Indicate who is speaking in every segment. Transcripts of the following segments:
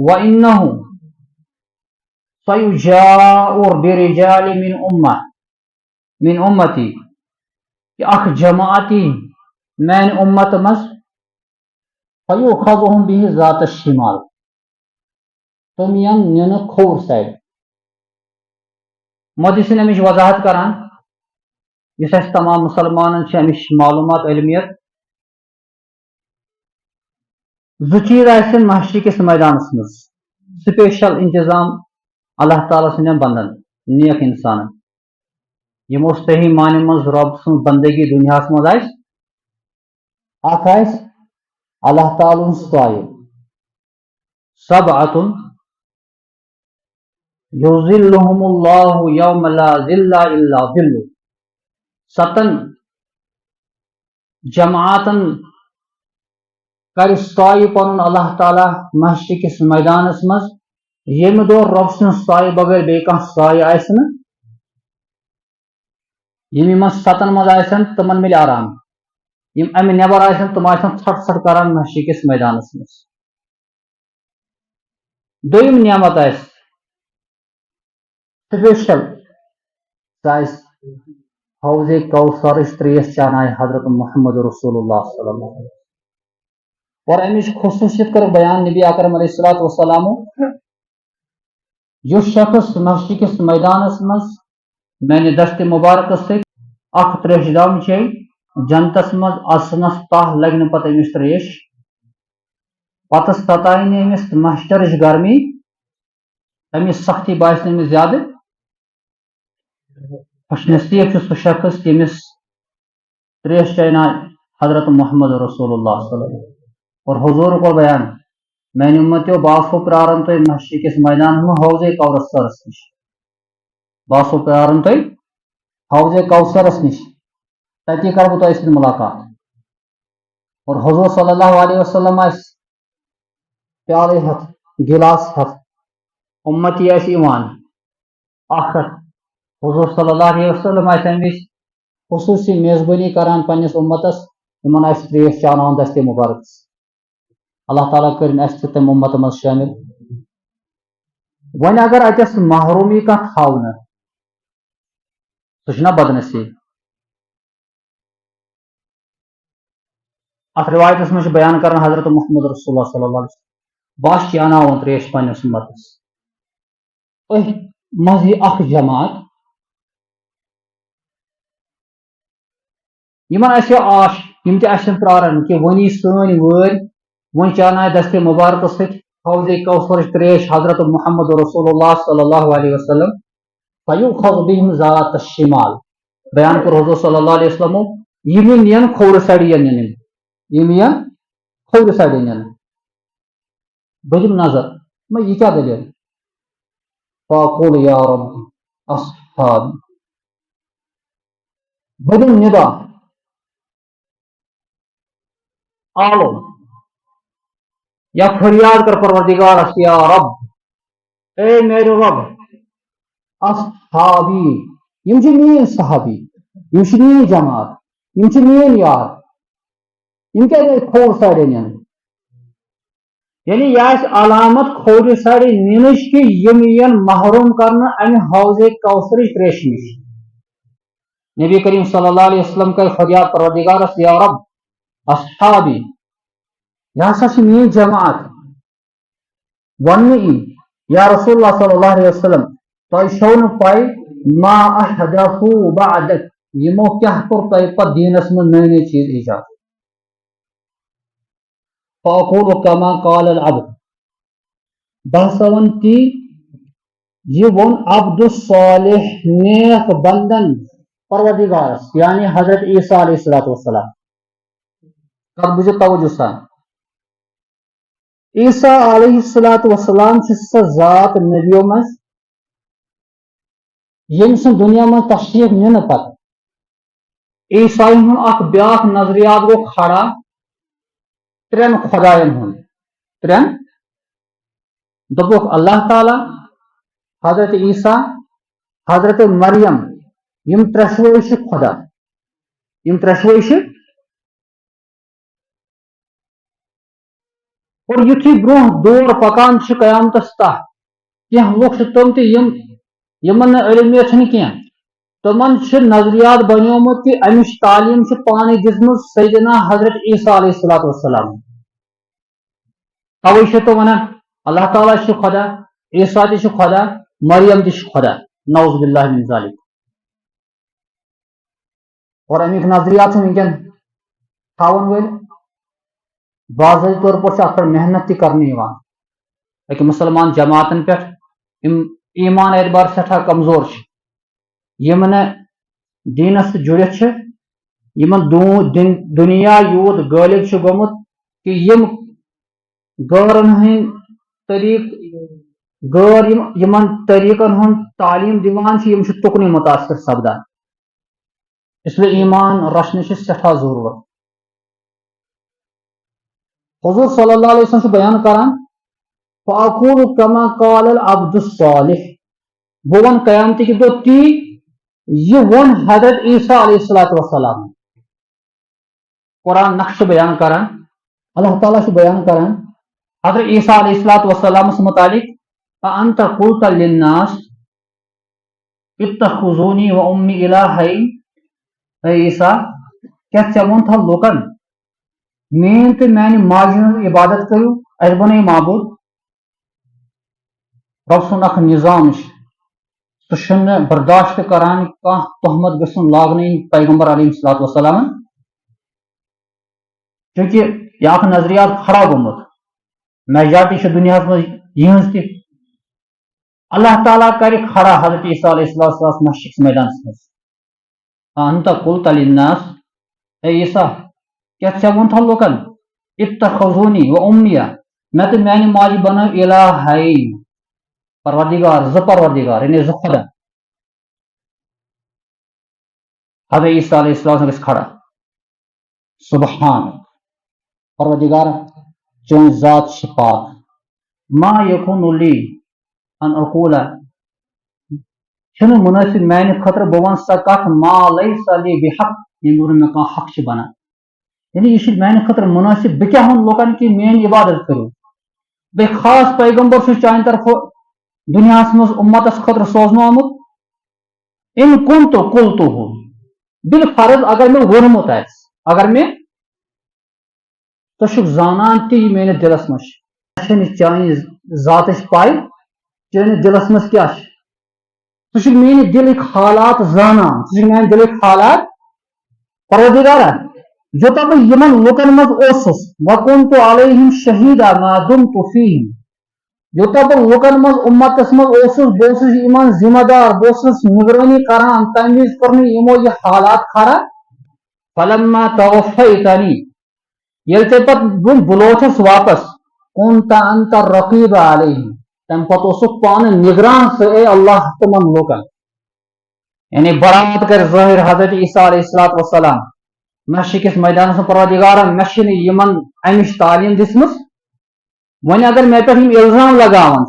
Speaker 1: وَإِنَّهُ سَيُجَاءُ بِرِجَالٍ مِّنْ أُمَّتِي کہ اخ جماعتی مین امت مس فَيُؤْخَذُهُم بِهِ ذات الشِّمال تم ین نِنہٕ کھوور سایڈ. مودی سن امچ وضاحت کران اس تمام مسلمانن امچ معلومات علمیت زٕ چیز آسن محشر کس میدانس مز سپیشل انتظام اللہ تعالیٰ سندین بندن نیک انسان یمو صحیح معنی مز رب سن بندگی دنیا مز اخ اللہ تعالیٰ سایہ سبعۃ یظلهم اللہ یوم لا ظل الا ظلہ ستن جماعتن کر سایہ پن اللہ تعالیٰ محشر کس میدانس مز یم دہ رب سن سایہ بغیر بی کھانا سایہ آسن یم ستن مز آسن تمن مل آرام یم امہ نبر آسن تم آسن ژھٹ ژھٹ کران محشر کس میدانس مز. دویم نعمت آس سپیشل حوض کوثر تریش چانائے حضرت محمد رسول اللہ صلی اللہ علیہ وسلم اور امچ خصوصیت کر بیان نبی اکرم علیہ الصلوۃ والسلام جو شخص محشر کس میدانس مز میانہ دست مبارک سے اخ تریش دام چے جنتس مز اصنس تاہ لگن پتہ امس تریش پتہ ستائن امس محشرش گرمی امس سختی باس امس زیادہ خوش نصیب سہ شخص یمس تریش چینا حضرت محمد رسول اللہ صلی اللہ علیہ وسلم. اور حضور کو بیان میں امتیو باسو پرارن تو محشر کس میدان میں حوض کوثرس نش باسو پرارن تو حوض کوثرس نش تتی کر بہ تہ ملاقات. اور حضور صلی اللہ علیہ وسلم پیالے ہتھ گلاس ہتھ امتی ایوان آخر حضور صلی اللہ علیہ وسلم امس خصوصی میزبانی کران پنس امتس ان تریش چانان دست مبارک. اللہ تعالیٰ کرن اس تم امت مز شامل. ون اگر اتس محرومی کھانا تھاون سہ بد نصیب. ات روایتس مجھ بیان کرنا حضرت محمد رسول اللہ صلی اللہ علیہ وسلم بس چاناون تریش پنس امتس مز یہ اخ جماعت یمن آش یم تہ پرارن کہ ونی سن وٲرۍ ون چانائے دست مبارک ست حوض کوثر تریش حضرت محمد رسول اللہ صلی اللہ علیہ وسلم فیؤخذ بهم ذات الشمال. بیان کر حضور صلی اللہ علیہ وسلم یم نین کھور سڑی یم کھور سڑی نین. بہم نظر میں یہ کیا دلیل فاقول یا رب اصحاب بہم ندا آلو یا فریاد کر پروردگار یا رب اے میرے رب اصحابی یم مین صحابی یم مین جماعت یم مین یار یم کیا کھور ساڑے نین. یعنی یہ علامت کھور ساڑے نینش کہ یم ین محروم کرنا امہ حوض کوثر تریش نش. نبی کریم صلی اللہ علیہ وسلم کر فریاد پروردگار یا رب اصحابی یہ ہسا مین جماعت ون یا رسول اللہ صلی اللہ علیہ وسلم تہ چھو نا پائی ما احدثوا بعدک یمو کیا کور تہ پتہ دینس من نئی نئی چیز ایجاد. فاقول کما قال العبد بہسا ون تی یہ ون عبد الصالح نیک بندن پروردگارس یعنی حضرت عیسیٰ علیہ السلام. کر بجے توجہ سان عیسیٰ علیہ السلام سہ ذات نبیو مز یم سن دنیا میں تشریف نن پتہ عیسائی ہن اخ بیاکھ نظریات گو کھڑا ترین خدائن ہن ترین دپوک اللہ تعالی حضرت عیسیٰ حضرت مریم یم ترشوئی خدا یم ترشوئی اور یتھی برہ دور پکان قیامتس تحت کی لوگ تم تمن علمیت کی تمن نظریات بنیومت کہ امچ تعلیم پانے دم سیدنا حضرت عیسیٰ علیہ الصلوۃ والسلام توے تو ونان اللہ تعالیٰ خدا عیسیٰ تہ خدا مریم تہ خدا نعوذ باللہ من ذالک اور امیک نظریات ونکن تھاون ول باضابطہ طور پر ات پر محنت تہ کرنے اکہ مسلمان جماعتن پہ ایمان اعتبار سٹھا کمزور یم دینس جڑت دنیا یوت غالب گومت کہ یم غورن ہند طریق غور یمن طریقن ہند تعلیم دیوان یم تکنی متاثر سپدان اس لیے ایمان رچنے سٹھا ضرورت حضور صلی اللہ علیہ وسلم بیان کران فاقول کما قال العبد الصالح بہ ون قیامت کہ دہ تی یہ ون حضرت عیسیٰ علیہ الصلوۃ والسلام قرآن نقش بیان کران اللہ تعالیٰ بیان کران حضرت عیسیٰ علیہ الصلوۃ والسلام متعلق انت قلت للناس اتخذونی و امی الہین اے عیسیٰ کیا ون تھا لوکن مین تو میانہ ماجہ ہن عبادت کرو اس بنو معبود رب سن اخ نظام سہ برداشت کران کھانا تہمت گھن لاگن پیغمبر علیہ الصلوۃ والسلام چونکہ یہ اخ نظریات کھڑا گومت میجارٹی دنیا مز یہ تہ اللہ تعالیٰ کر کھڑا حضرت عیسیٰ علیہ السلام مشرق میدان مز انت قلت للناس اے عیسیٰ کیا ژے ون تھا لوکن اتخذونی و امیہ میں تو میانہ ماجہ بنو الہین پروردگار ز پروردگار یعنی ز خدا حضرت عیسیٰ علیہ السلام گھس کھڑا سبحان پروردگار چون ذات پاک ما یکون لی ان اقول چھنہ مناسب میانہ خطر بہ ون سا کت ما لیس لی بحق یم میں کھانا حق بنان یعنی یہ میانہ خطر مناسب بہ کیا ون لوکن کہ میری عبادت کرو بے خاص پیغمبر چانہ طرف دنیا مز امتس خطر سوزن آمت ان کن تو کل تو ہو بالفرض اگر میں ورمت اگر میں تو زانان تی میرے دلس مش چانہ ذات پائی چانہ دلس مز کیا تو میرے دلک حالات زانان میرے دلک حالات پروردگارا یوتہ بہ یمن لوکن مز اوسس وکنت علیہم شہیدا ما دمت فیہم یوتہ بہ لوکن مز امتس مز اوسس بہ یمن ذمہ دار بہ نگرانی کران تمہ وز کر یمو یہ حالات کھڑا فلما توفیتنی یل ژے پتہ بلوچس واپس کنت انت الرقیب علیہم تم پتہ اوسک پانہ نگران سے اے اللہ تمن لوکن یعنی برات کر ظاہر حضرت عیسیٰ علیہ الصلوۃ والسلام مشرقس میدان پروردگارا مے یمن امچ تعلیم دسمس ون اگر مے پہ الزام لگاون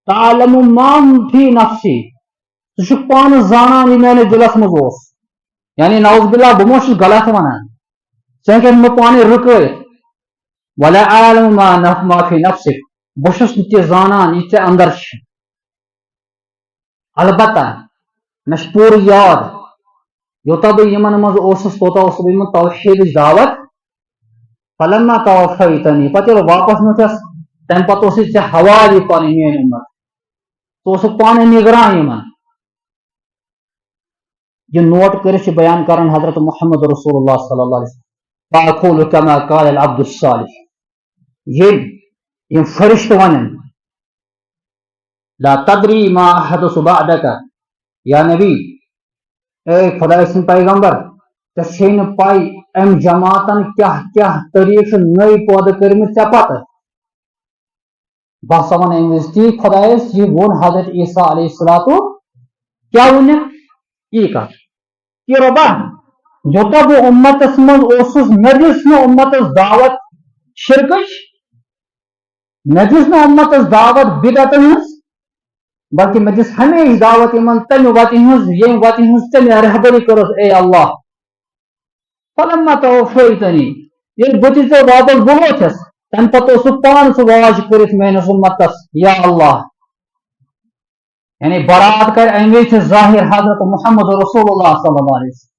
Speaker 1: تعلم ما فی نفسی ثہ پانہ زانان یہ میانہ دلس مز یعنی نعوذ باللہ بہ مہ غلط ونان ژے ہیکن مے پانے رکٲیِتھ ولا اعلم ما فی نفسک بہ چھُس تہِ زانان یہ ژے اندر البتہ مے پور یاد یوتہ بہ یمن مز اوسس توتہ اوسس بہ یمن توحیدٕچ دعوت فلما توفیتنی پتہ ییٚلہِ واپس متھس تمہ پتہ اوسُے ژےٚ حوالہ یہ پنٕنۍ میٲنۍ امت ژٕ اوسُکھ پانے نگران یمن یہ نوٹ کرتھ بیان کران حضرت محمد رسول اللہ صلی اللہ علیہ وسلم فاقول کما قال العبد الصالح یم فرشت ونن لا تدری ما احدث بعدک یا نبی اے خدا سن پیغمبر ژے چھ پائی ام جماعتن کیا کیا طریق نئی پودٕ کٔرمٕتۍ ژےٚ پتہٕ بہٕ ہسا ون امہِ وِزِ تی خدایس یہ وون حضرت عیسیٰ علیہ الصلوۃ کیا وونکھ یہ کتھ کہ رۄبا یوتہ بہ امتس مز اوسُس مے دِژ نہٕ امتس دعوت شرکٕچ مے دِژ نہٕ امتس دعوت بدعتن ہٕنٛز بلکہ مے دِژ ہمیشہ دعوت یمن تمہ وتہِ ہٕنٛز ییٚمہِ وتہِ ہٕنٛز ژےٚ مےٚ رہبری کٔرٕس اے اللہ فلما توفیتنی یل بتس ٹو واپس بلوتھس تم پتہ سہ پان سہ واج کرت میانس امتس یا اللہ یعنی برات کر امی ظاہر حضرت محمد رسول اللہ صلی اللہ علیہ وسلم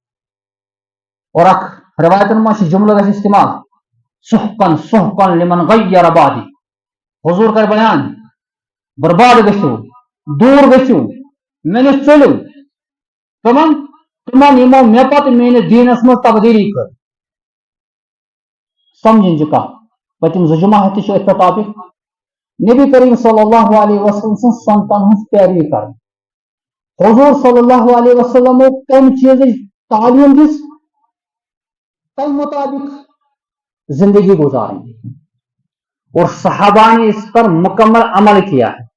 Speaker 1: اور اخ روایتن مجھ جملہ گھس استعمال سحقن سحقن لمن غیر بعدی حضور کر بیان برباد گژھو دور گژھو مے نش چلو تمن یمو مے پتہ میانس دینس مز تبدیلی کر سمجھن چھ کت پتم زٕ جمعہ تہ ات پہ ٹاپک نبی کریم صلی اللہ علیہ وسلم سن سنتن ہز پیروی کر حضور صلی اللہ علیہ وسلم کم چیز تعلیم دس تم مطابق زندگی گزاریں اور صحابہ نے اس پر مکمل عمل کیا ہے